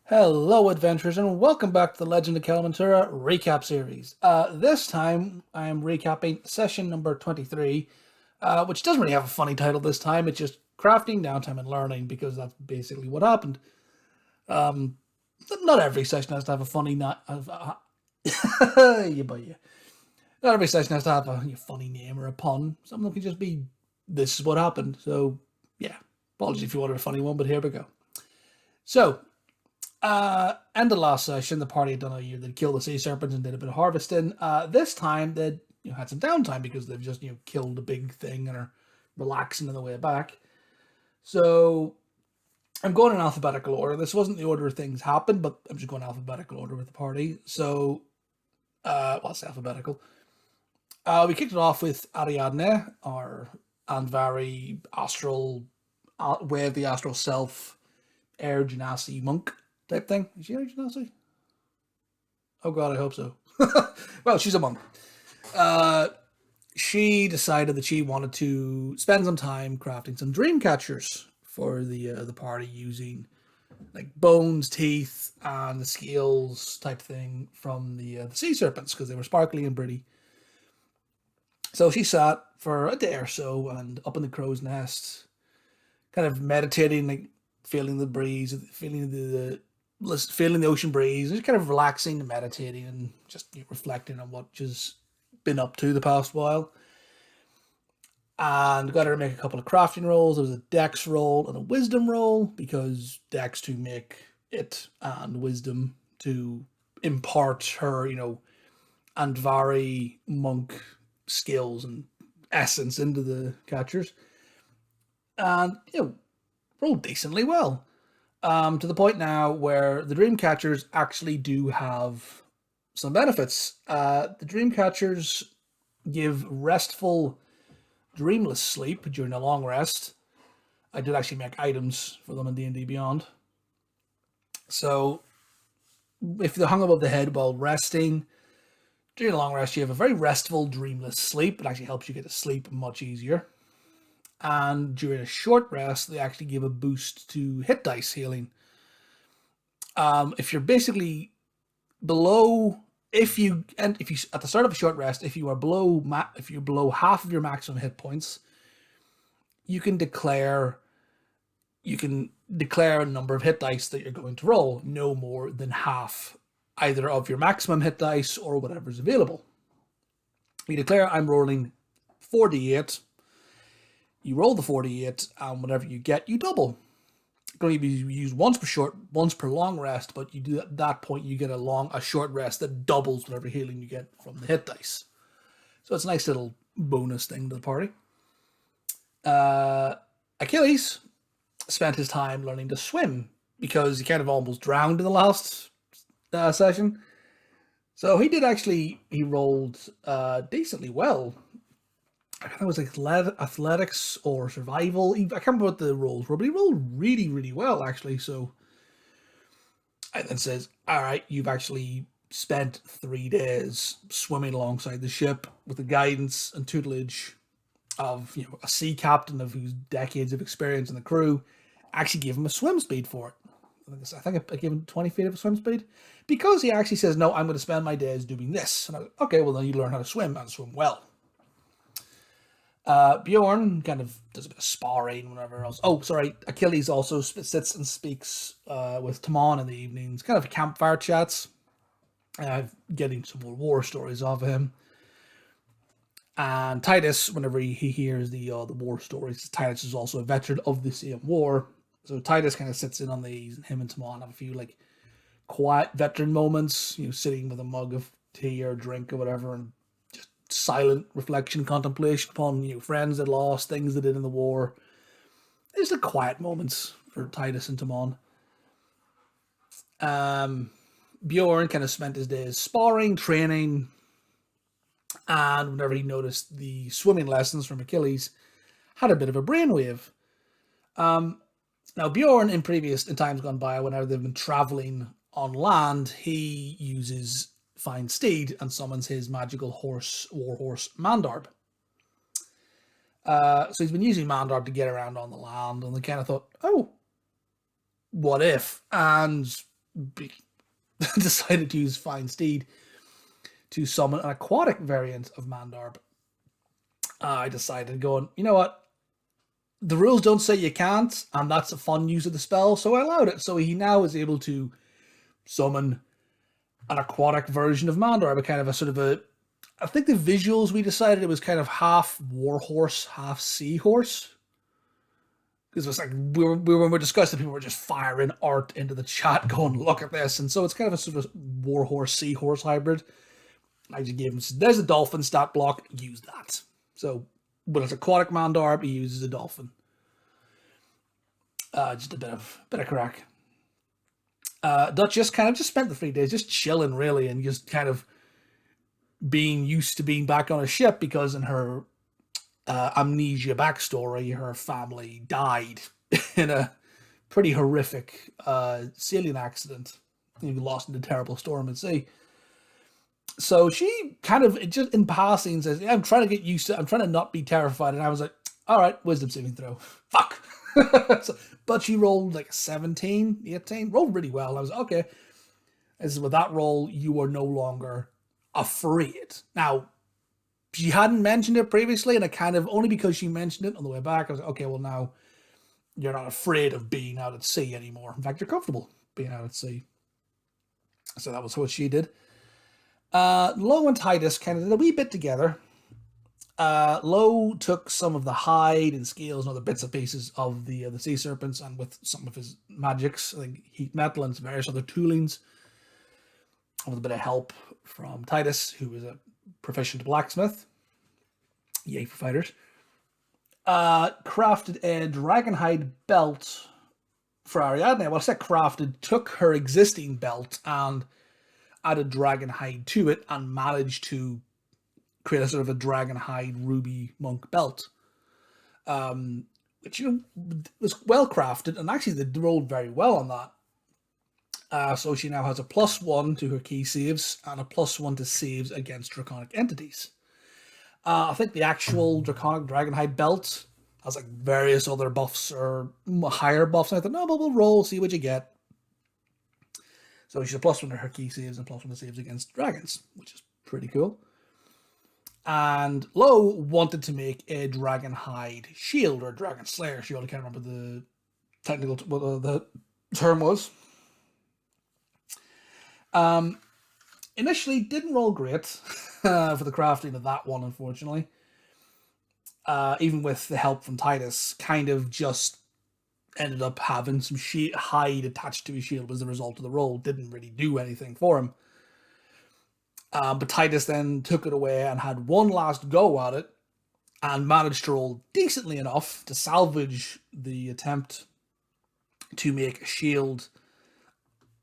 Hello, adventurers, and welcome back to the Legend of Kelamentura recap series. This time, I am recapping session number 23, which doesn't really have a funny title this time. It's just crafting, downtime, and learning, because that's basically what happened. Not every session has to have a funny... yeah, but yeah. Not every session has to have a funny name or a pun. Some of them can just be, this is what happened. So, yeah. Apologies if you wanted a funny one, but here we go. So, end of last session, the party had done a year. They'd killed the sea serpents and did a bit of harvesting. This time, they'd had some downtime because they've just killed a big thing and are relaxing on the way back. So I'm going in alphabetical order. This wasn't the order things happened, but I'm just going alphabetical order with the party. So, it's alphabetical. We kicked it off with Ariadne, our Andvari astral, way of the astral self, air genasi monk type thing. Is she air genasi? Oh god, I hope so. Well, she's a monk. She decided that she wanted to spend some time crafting some dream catchers for the party, using like bones, teeth, and the scales type thing from the sea serpents, because they were sparkly and pretty. So she sat for a day or so and up in the crow's nest, kind of meditating, like feeling the breeze, feeling feeling the ocean breeze, just kind of relaxing and meditating and just reflecting on what she's been up to the past while. And got her to make a couple of crafting rolls. There was a dex roll and a wisdom roll, because dex to make it and wisdom to impart her, Andvari monk skills and essence into the catchers. And, rolled decently well. To the point now where the dream catchers actually do have some benefits. The dream catchers give restful, dreamless sleep during a long rest. I did actually make items for them in D&D Beyond. So, if they're hung above the head while resting, during a long rest, you have a very restful, dreamless sleep. It actually helps you get to sleep much easier. And during a short rest, they actually give a boost to hit dice healing. If you're basically below, if you at the start of a short rest, if you're below half of your maximum hit points, you can declare a number of hit dice that you're going to roll, no more than half, either of your maximum hit dice or whatever's available. You declare, I'm rolling 4d8. You roll the 48, and whatever you get, you double. It's going to be used once per long rest, but you do at that point, you get a short rest that doubles whatever healing you get from the hit dice. So it's a nice little bonus thing to the party. Achilles spent his time learning to swim, because he kind of almost drowned in the last session. So he rolled decently well. I think it was like athletics or survival. I can't remember what the rolls were, but he rolled really, really well, actually. So, and then says, all right, you've actually spent 3 days swimming alongside the ship with the guidance and tutelage of a sea captain of whose decades of experience in the crew. Actually gave him a swim speed for it. I think I gave him 20 feet of a swim speed, because he actually says, no, I'm going to spend my days doing this. And I was like, okay, well, then you learn how to swim and swim well. Bjorn kind of does a bit of sparring, whatever else. Oh, sorry. Achilles also sits and speaks with Timon in the evenings, kind of campfire chats, getting some more war stories off of him. And Titus, whenever he hears the war stories, Titus is also a veteran of the same war. So Titus kind of sits in on these, and him and Timon have a few like quiet veteran moments, sitting with a mug of tea or drink or whatever, and silent reflection, contemplation upon friends that lost, things they did in the war. There's the quiet moments for Titus and Timon. Bjorn kind of spent his days sparring, training, and whenever he noticed the swimming lessons from Achilles, had a bit of a brainwave. Now Bjorn, in times gone by, whenever they've been traveling on land, he uses Find Steed and summons his magical warhorse Mandarb. So he's been using Mandarb to get around on the land, and they kind of thought, oh, what if? And decided to use Fine Steed to summon an aquatic variant of Mandarb. I decided, going, you know what? The rules don't say you can't, and that's a fun use of the spell, so I allowed it. So he now is able to summon an aquatic version of Mandarb, a kind of a sort of a... I think the visuals we decided it was kind of half warhorse, half seahorse. Because it was like, when we were discussing, people were just firing art into the chat going, look at this. And so it's kind of a sort of warhorse, seahorse hybrid. I just gave him, there's a dolphin stat block, use that. So, when it's aquatic Mandarb, he uses a dolphin. Just a bit of crack. Duchess kind of just spent the 3 days just chilling, really, and just kind of being used to being back on a ship, because in her amnesia backstory, her family died in a pretty horrific sailing accident. Lost in a terrible storm at sea. So she kind of, just in passing, says, yeah, I'm trying to get used to it. I'm trying to not be terrified. And I was like, all right, wisdom saving throw. Fuck. But she rolled like 17, 18. Rolled really well. I was like, okay. As with that roll, you are no longer afraid. Now, she hadn't mentioned it previously, and I kind of, only because she mentioned it on the way back, I was like, okay, well now, you're not afraid of being out at sea anymore. In fact, you're comfortable being out at sea. So that was what she did. Lo and Titus kind of did a wee bit together. Lo took some of the hide and scales and other bits and pieces of the sea serpents, and with some of his magics, like heat metal and various other toolings, with a bit of help from Titus, who is a proficient blacksmith. Yay for fighters. Crafted a dragonhide belt for Ariadne. Well, I said crafted, took her existing belt and added dragonhide to it, and managed to create a sort of a dragonhide ruby monk belt, which was well crafted, and actually they rolled very well on that. So she now has a +1 to her key saves and a +1 to saves against draconic entities. I think the actual draconic dragonhide belt has like various other buffs or higher buffs. And I thought, no, but we'll roll, see what you get. So she's a +1 to her key saves and +1 to saves against dragons, which is pretty cool. And Lo wanted to make a dragonhide shield, or dragon slayer shield. I can't remember the technical, what the term was. Initially didn't roll great for the crafting of that one, unfortunately. Even with the help from Titus, kind of just ended up having some hide attached to his shield as a result of the roll. Didn't really do anything for him. But Titus then took it away and had one last go at it, and managed to roll decently enough to salvage the attempt to make a shield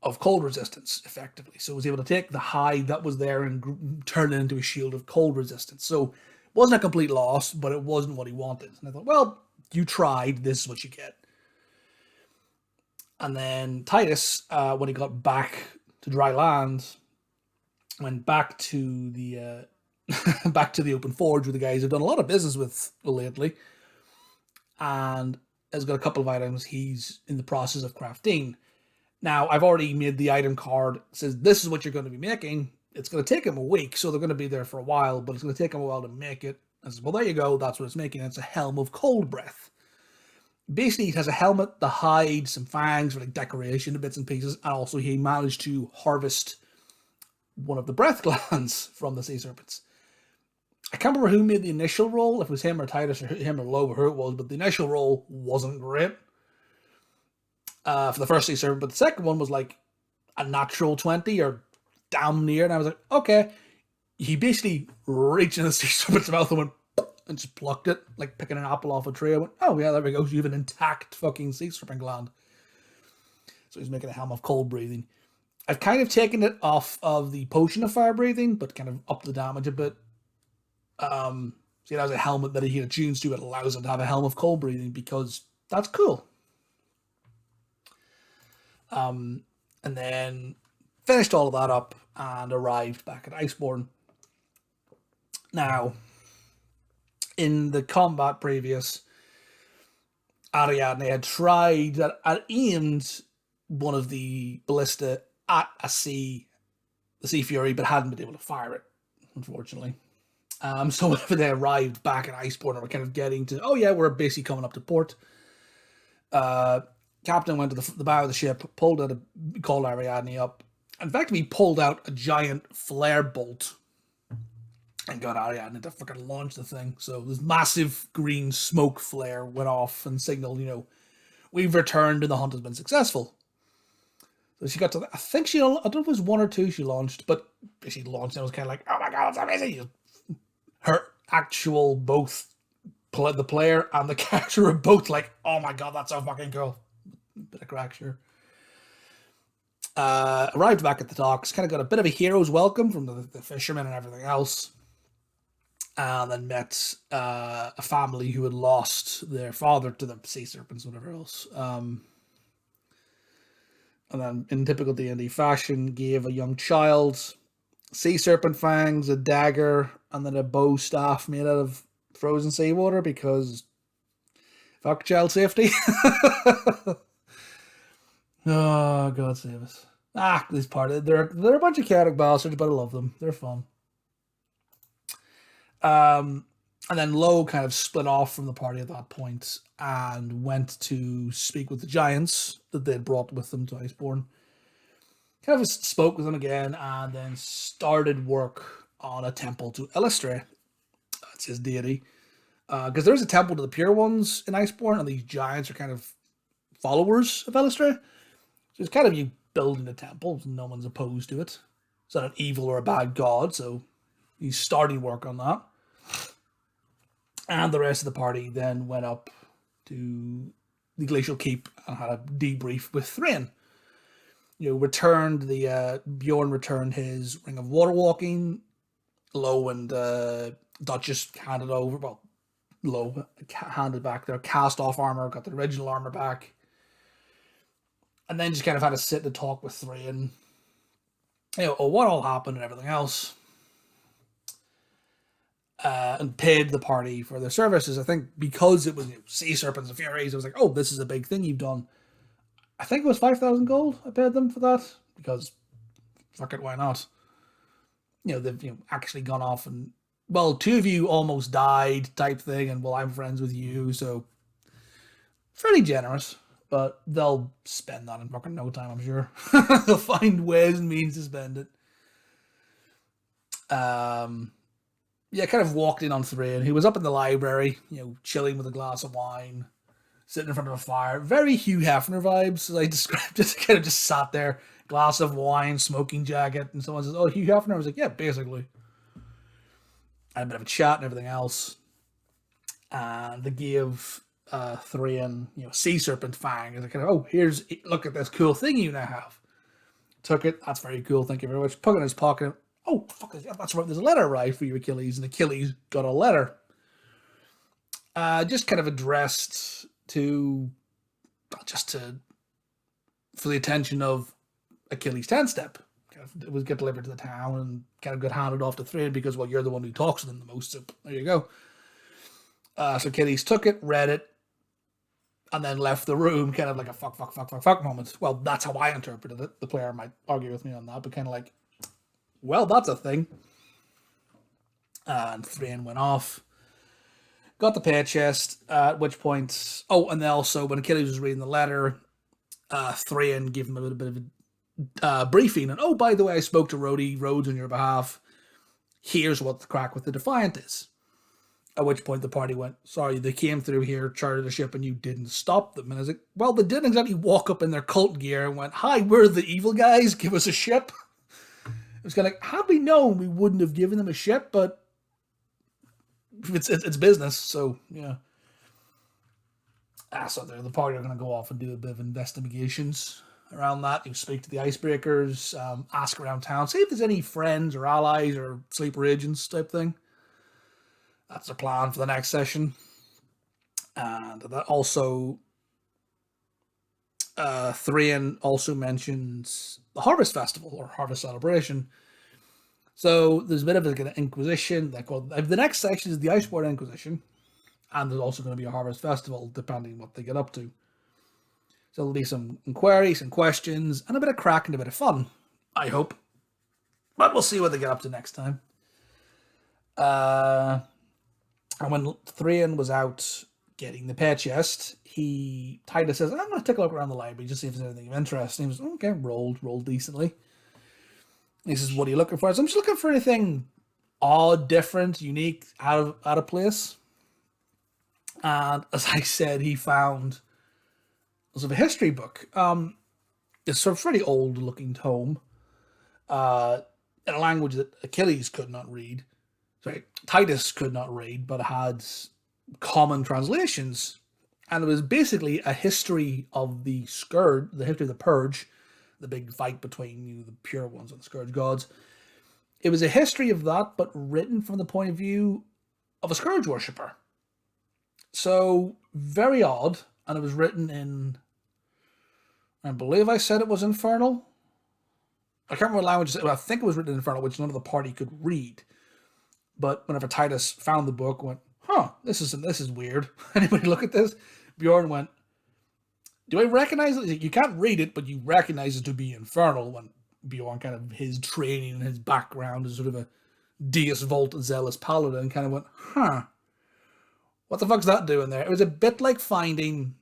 of cold resistance, effectively. So it was able to take the hide that was there and turn it into a shield of cold resistance. So it wasn't a complete loss, but it wasn't what he wanted. And I thought, well, you tried, this is what you get. And then Titus, when he got back to dry land, went back to the back to the open forge with the guys who've done a lot of business with lately, and has got a couple of items he's in the process of crafting. Now, I've already made the item card. It says this is what you're going to be making. It's going to take him a week, so they're going to be there for a while, but it's going to take him a while to make it. I said, well, there you go. That's what it's making. It's a helm of cold breath. Basically, it has a helmet, the hide, some fangs for like decoration, the bits and pieces, and also he managed to harvest one of the breath glands from the sea serpents. I can't remember who made the initial roll, if it was him or Titus or him or Lo, or who it was, but the initial roll wasn't great for the first sea serpent, but the second one was like a natural 20 or damn near, and I was like, okay. He basically reached in the sea serpent's mouth and went and just plucked it, like picking an apple off a tree. I went, oh yeah, there we go. You have an intact fucking sea serpent gland. So he's making a helm of cold breathing. I've kind of taken it off of the potion of fire breathing, but kind of upped the damage a bit. So it has a helmet that he attunes to. It allows him to have a helm of cold breathing because that's cool. And then finished all of that up and arrived back at Iceborne. Now, in the combat previous, Ariadne had tried, had aimed one of the ballista at the Sea Fury, but hadn't been able to fire it, unfortunately. So whenever they arrived back at Iceborne, we're kind of getting to, oh yeah, we're basically coming up to port. Captain went to the bow of the ship, called Ariadne up. In fact, he pulled out a giant flare bolt and got Ariadne to fucking launch the thing. So this massive green smoke flare went off and signaled, we've returned and the hunt has been successful. So she got to, I don't know if it was one or two she launched, but she launched and it was kind of like, oh my god, it's amazing. Her actual, both the player and the character were both like, oh my god, that's so fucking cool. Bit of crack, sure. Arrived back at the docks, kind of got a bit of a hero's welcome from the fishermen and everything else. And then met a family who had lost their father to the sea serpents, whatever else. And then, in typical D&D fashion, gave a young child sea serpent fangs, a dagger, and then a bow staff made out of frozen seawater because fuck child safety. Oh, God save us. This part of they're a bunch of chaotic bastards, but I love them. They're fun. And then Lo kind of split off from the party at that point and went to speak with the giants that they'd brought with them to Iceborne. Kind of spoke with them again and then started work on a temple to Elistre. That's his deity. Because there's a temple to the pure ones in Iceborne, and these giants are kind of followers of Elistre. So it's kind of you building a temple. No one's opposed to it. It's not an evil or a bad god, so he's starting work on that. And the rest of the party then went up to the Glacial Keep and had a debrief with Thrain. Bjorn returned his Ring of Water Walking. Lo and Duchess handed over, Lo handed back their cast-off armor, got the original armor back. And then just kind of had to sit and talk with Thrain. What all happened and everything else. And paid the party for their services. I think because it was Sea Serpents and Furies, I was like, oh, this is a big thing you've done. I think it was 5,000 gold I paid them for that. Because, fuck it, why not? They've actually gone off and, two of you almost died type thing, and I'm friends with you, so fairly generous. But they'll spend that in fucking no time, I'm sure. They'll find ways and means to spend it. Kind of walked in on Thrain, who was up in the library, chilling with a glass of wine, sitting in front of a fire. Very Hugh Hefner vibes, as I described it. Kind of just sat there, glass of wine, smoking jacket, and someone says, oh, Hugh Hefner? I was like, yeah, basically. Had a bit of a chat and everything else. And they gave Thrain, Sea Serpent Fang. And kind of, look at this cool thing you now have. Took it. That's very cool. Thank you very much. Put it in his pocket. Oh, fuck it. That's right. There's a letter arrived for you, Achilles. And Achilles got a letter. Just kind of addressed for the attention of Achilles 10-step. It was get delivered to the town and kind of got handed off to Thrain because, you're the one who talks to them the most. So there you go. So Achilles took it, read it, and then left the room kind of like a fuck moment. Well, that's how I interpreted it. The player might argue with me on that, but kind of like, that's a thing. And Thrain went off. Got the pay chest, at which point... Oh, and then also, when Achilles was reading the letter, Thrain gave him a little bit of a briefing. And, by the way, I spoke to Rhodes on your behalf. Here's what the crack with the Defiant is. At which point the party went, sorry, they came through here, chartered a ship, and you didn't stop them. And I was like, they didn't exactly walk up in their cult gear and went, hi, we're the evil guys, give us a ship. It was kind of like, had we known, we wouldn't have given them a ship, but it's business, so, yeah. So the party are going to go off and do a bit of investigations around that. You speak to the icebreakers, ask around town, see if there's any friends or allies or sleeper agents type thing. That's the plan for the next session. And that also, Thrain also mentions the Harvest Festival or Harvest Celebration. So there's a bit of an Inquisition. The next section is the Iceborne Inquisition. And there's also going to be a Harvest Festival, depending on what they get up to. So there'll be some inquiries and questions and a bit of crack and a bit of fun, I hope. But we'll see what they get up to next time. And when Thrain was out getting the pay chest, Titus says, I'm going to take a look around the library, just see if there's anything of interest. And he was, okay, rolled decently. And he says, what are you looking for? I said, I'm just looking for anything odd, different, unique, out of place. And as I said, he found sort of a history book. It's sort of pretty old looking tome. In a language that Achilles could not read. Sorry, Titus could not read, but it had common translations. And it was basically a history of the Scourge, the history of the Purge, the big fight between the pure ones and the Scourge gods. It was a history of that, but written from the point of view of a Scourge worshipper. So, very odd, and it was written in, I believe I said it was Infernal. I can't remember what language, I think it was written in Infernal, which none of the party could read. But whenever Titus found the book, went, this is weird. Anybody look at this? Bjorn went, do I recognize it? You can't read it, but you recognize it to be Infernal. When Bjorn, kind of his training and his background as sort of a Deus Vult zealous paladin, kind of went, what the fuck's that doing there? It was a bit like finding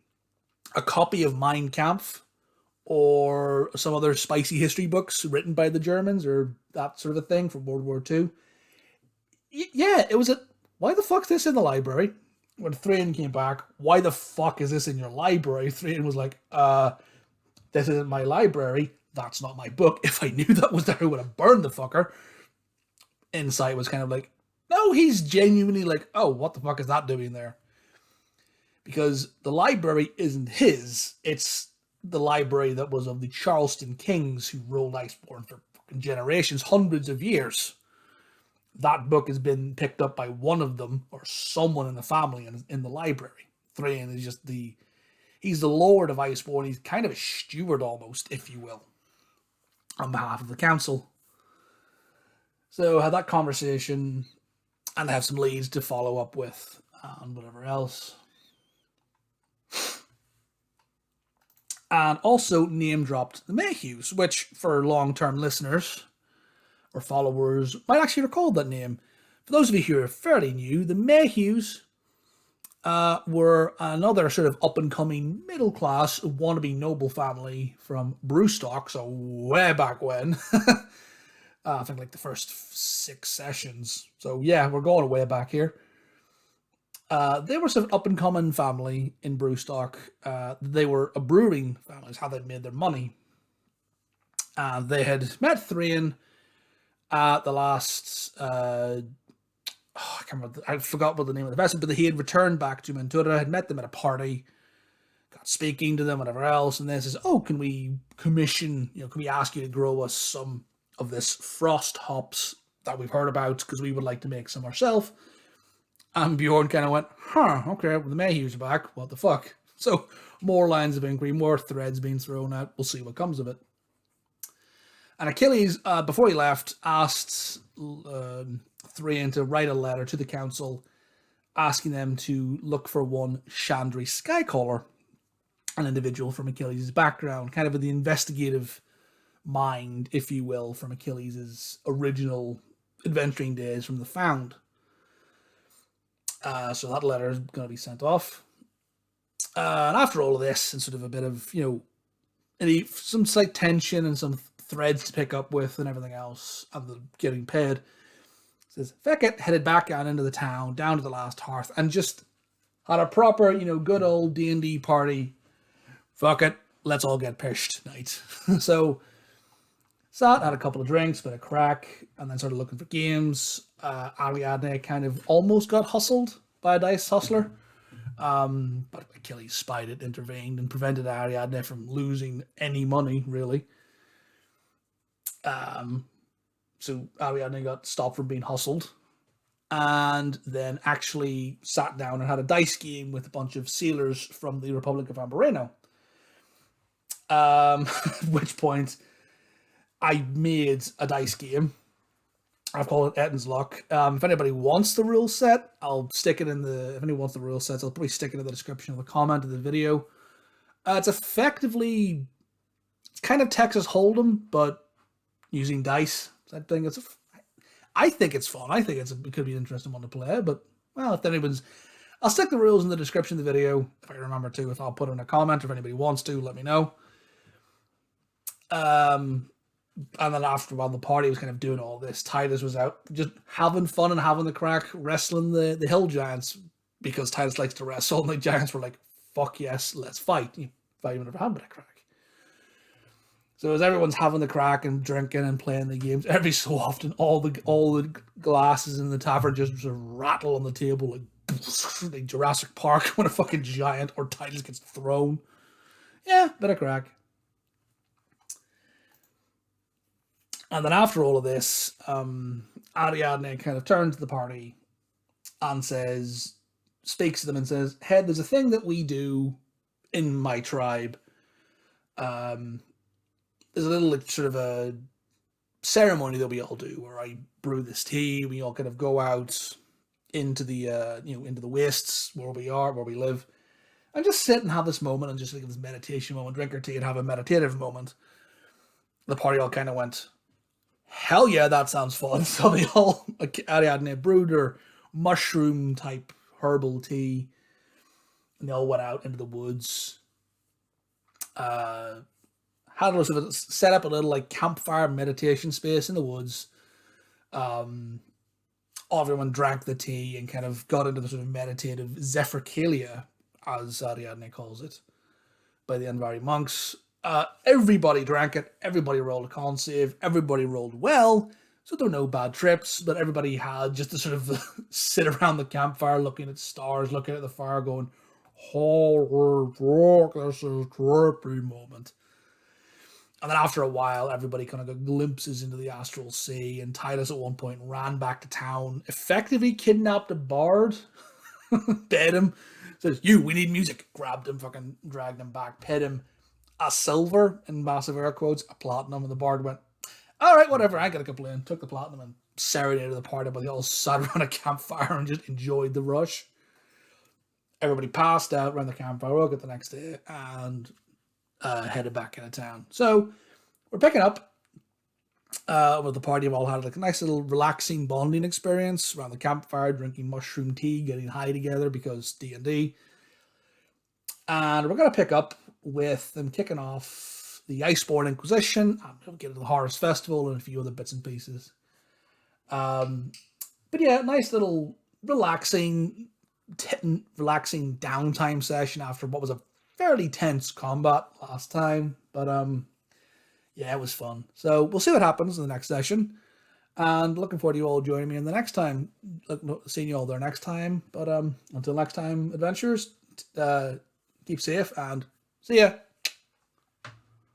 a copy of Mein Kampf or some other spicy history books written by the Germans or that sort of a thing from World War II. Yeah, it was why the fuck's this in the library? When Thrain came back, why the fuck is this in your library? Thrain was like, this isn't my library. That's not my book. If I knew that was there, I would have burned the fucker. Insight was kind of like, no, he's genuinely like, oh, what the fuck is that doing there? Because the library isn't his. It's the library that was of the Charleston Kings who ruled Iceborne for fucking generations, hundreds of years. That book has been picked up by one of them or someone in the family in the library. Thrain is just he's the Lord of Iceborne. He's kind of a steward almost, if you will, on behalf of the council. So I had that conversation and I have some leads to follow up with and whatever else. And also name dropped the Mayhews, which for long-term listeners or followers might actually recall that name. For those of you who are fairly new, the Mayhews were another sort of up-and-coming middle-class wannabe noble family from Brewstock, so way back when. I think like the first 6 sessions. So yeah, we're going way back here. They were sort of up-and-coming family in Brewstock. They were a brewing family, is how they made their money. They had met Thrain at the last, I can't remember, I forgot what the name of the vessel, but he had returned back to Mentura, had met them at a party, got speaking to them, whatever else, and then says, can we commission, can we ask you to grow us some of this frost hops that we've heard about, because we would like to make some ourselves. And Bjorn kind of went, okay, well, the Mayhews are back, what the fuck? So, more lines of inquiry, more threads being thrown out, we'll see what comes of it. And Achilles, before he left, asked Thrain to write a letter to the council asking them to look for one Chandri Skycaller, an individual from Achilles' background, kind of the investigative mind, if you will, from Achilles' original adventuring days from the Found. So that letter is going to be sent off. And after all of this, and sort of a bit of, some slight tension and some threads to pick up with and everything else, and the getting paid, says, Feckett headed back down into the town, down to the last hearth, and just had a proper, good old D&D party. Fuck it, let's all get pished night. So, sat, had a couple of drinks, bit of crack, and then started looking for games. Ariadne kind of almost got hustled by a dice hustler. But Achilles spied it, intervened, and prevented Ariadne from losing any money, really. So Ariadne got stopped from being hustled, and then actually sat down and had a dice game with a bunch of sailors from the Republic of Amberino. At which point, I made a dice game. I've called it Etton's Luck. If anybody wants the rule set, I'll stick it in the... If anyone wants the rule sets, I'll probably stick it in the description of the comment of the video. It's effectively, it's kind of Texas Hold'em, but using dice. That thing. I think it's fun. I think it could be an interesting one to play. But well, if anyone's, I'll stick the rules in the description of the video if I remember to. If I'll put in a comment, if anybody wants to, let me know. And then after while the party was kind of doing all this, Titus was out just having fun and having the crack, wrestling the hill giants because Titus likes to wrestle. And the giants were like, "Fuck yes, let's fight." You fight even never had a crack. So as everyone's having the crack and drinking and playing the games, every so often all the glasses in the tavern just sort of rattle on the table like Jurassic Park when a fucking giant or Titus gets thrown. Yeah, bit of crack. And then after all of this, Ariadne kind of turns to the party and speaks to them and says, "Hey, there's a thing that we do in my tribe. There's a little like, sort of a ceremony that we all do where I brew this tea. We all kind of go out into the into the wastes where we live, and just sit and have this moment and just like this meditation moment, drink our tea and have a meditative moment." The party all kind of went, "Hell yeah, that sounds fun." So they all, Ariadne brewed her mushroom type herbal tea, and they all went out into the woods. Had a sort of set up a little like campfire meditation space in the woods. Everyone drank the tea and kind of got into the sort of meditative Zephyrkalia, as Ariadne calls it, by the Andvari monks. Everybody drank it, everybody rolled a con save, everybody rolled well, so there were no bad trips, but everybody had just to sort of sit around the campfire looking at stars, looking at the fire going, "Oh, this is a trippy moment." And then after a while, everybody kind of got glimpses into the astral sea, and Titus at one point ran back to town, effectively kidnapped a bard, paid him, says, we need music, grabbed him, fucking dragged him back, paid him a silver, in massive air quotes, a platinum, and the bard went, "All right, whatever, I ain't gonna complain," took the platinum and serenaded the party, but they all sat around a campfire and just enjoyed the rush. Everybody passed out around the campfire, woke up the next day, and headed back into town. So we're picking up with the party. Have all had like a nice little relaxing bonding experience around the campfire, drinking mushroom tea, getting high together because D&D. And we're going to pick up with them kicking off the Iceborne Inquisition, and we'll get to the Horus Festival and a few other bits and pieces. But yeah, nice little relaxing downtime session after what was a fairly tense combat last time, but yeah, it was fun. So we'll see what happens in the next session, and looking forward to you all joining me in the next time. Seeing you all there next time. But until next time, adventurers, keep safe and see ya.